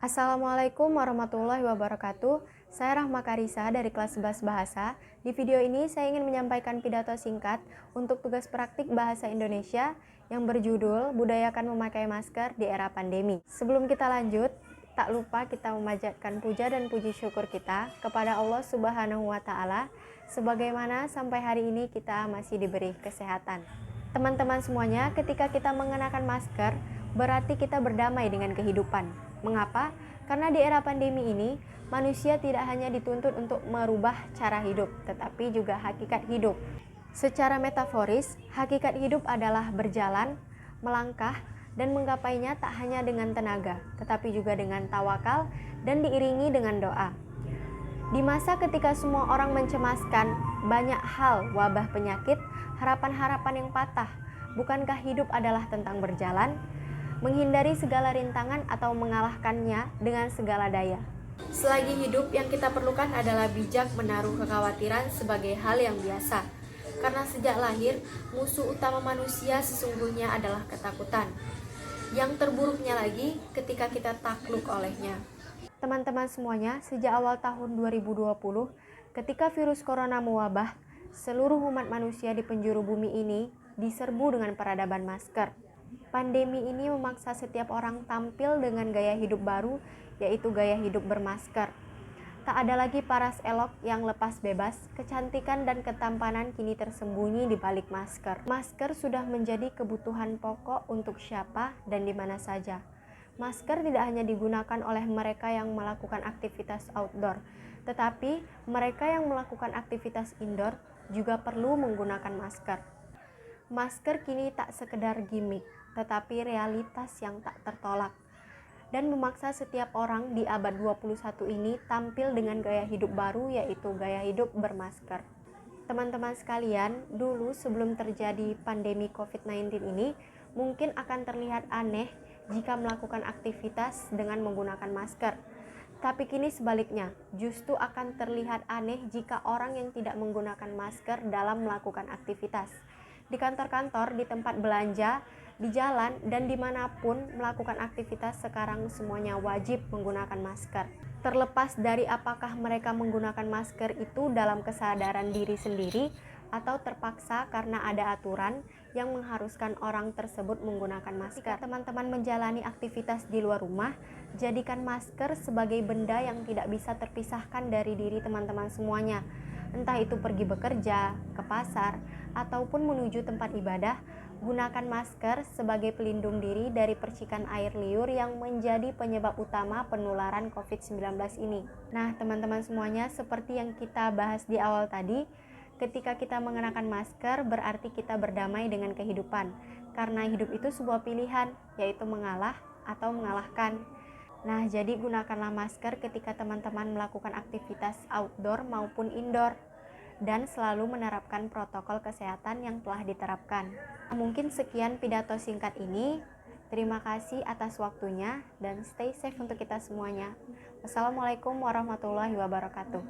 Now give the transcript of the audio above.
Assalamualaikum warahmatullahi wabarakatuh. Saya Rahma Karisa dari kelas 11 Bahasa. Di video ini saya ingin menyampaikan pidato singkat untuk tugas praktik Bahasa Indonesia yang berjudul Budayakan Memakai Masker di Era Pandemi. Sebelum kita lanjut, tak lupa kita memanjatkan puja dan puji syukur kita kepada Allah Subhanahu wa Ta'ala, sebagaimana sampai hari ini kita masih diberi kesehatan. Teman-teman semuanya, ketika kita mengenakan masker, berarti kita berdamai dengan kehidupan. Mengapa? Karena di era pandemi ini, manusia tidak hanya dituntut untuk merubah cara hidup, tetapi juga hakikat hidup. Secara metaforis, hakikat hidup adalah berjalan, melangkah, dan menggapainya tak hanya dengan tenaga, tetapi juga dengan tawakal dan diiringi dengan doa. Di masa ketika semua orang mencemaskan banyak hal wabah penyakit, harapan-harapan yang patah, bukankah hidup adalah tentang berjalan, menghindari segala rintangan atau mengalahkannya dengan segala daya? Selagi hidup, yang kita perlukan adalah bijak menaruh kekhawatiran sebagai hal yang biasa. Karena sejak lahir, musuh utama manusia sesungguhnya adalah ketakutan. Yang terburuknya lagi ketika kita takluk olehnya. Teman-teman semuanya, sejak awal tahun 2020, ketika virus corona mewabah, seluruh umat manusia di penjuru bumi ini diserbu dengan peradaban masker. Pandemi ini memaksa setiap orang tampil dengan gaya hidup baru, yaitu gaya hidup bermasker. Tak ada lagi paras elok yang lepas bebas, kecantikan dan ketampanan kini tersembunyi di balik masker. Masker sudah menjadi kebutuhan pokok untuk siapa dan di mana saja. Masker tidak hanya digunakan oleh mereka yang melakukan aktivitas outdoor, tetapi mereka yang melakukan aktivitas indoor juga perlu menggunakan masker. Masker kini tak sekedar gimmick, tetapi realitas yang tak tertolak, dan memaksa setiap orang di abad 21 ini tampil dengan gaya hidup baru, yaitu gaya hidup bermasker. Teman-teman sekalian, dulu sebelum terjadi pandemi COVID-19 ini, mungkin akan terlihat aneh jika melakukan aktivitas dengan menggunakan masker. Tapi kini sebaliknya, justru akan terlihat aneh jika orang yang tidak menggunakan masker dalam melakukan aktivitas. Di kantor-kantor, di tempat belanja, di jalan, dan dimanapun melakukan aktivitas sekarang semuanya wajib menggunakan masker. Terlepas dari apakah mereka menggunakan masker itu dalam kesadaran diri sendiri atau terpaksa karena ada aturan yang mengharuskan orang tersebut menggunakan masker. Jika teman-teman menjalani aktivitas di luar rumah, jadikan masker sebagai benda yang tidak bisa terpisahkan dari diri teman-teman semuanya. Entah itu pergi bekerja, ke pasar, ataupun menuju tempat ibadah, gunakan masker sebagai pelindung diri dari percikan air liur yang menjadi penyebab utama penularan COVID-19 ini. Nah, teman-teman semuanya, seperti yang kita bahas di awal tadi, ketika kita mengenakan masker berarti kita berdamai dengan kehidupan. Karena hidup itu sebuah pilihan, yaitu mengalah atau mengalahkan. Nah, jadi gunakanlah masker ketika teman-teman melakukan aktivitas outdoor maupun indoor, dan selalu menerapkan protokol kesehatan yang telah diterapkan. Mungkin sekian pidato singkat ini. Terima kasih atas waktunya dan stay safe untuk kita semuanya. Wassalamualaikum warahmatullahi wabarakatuh.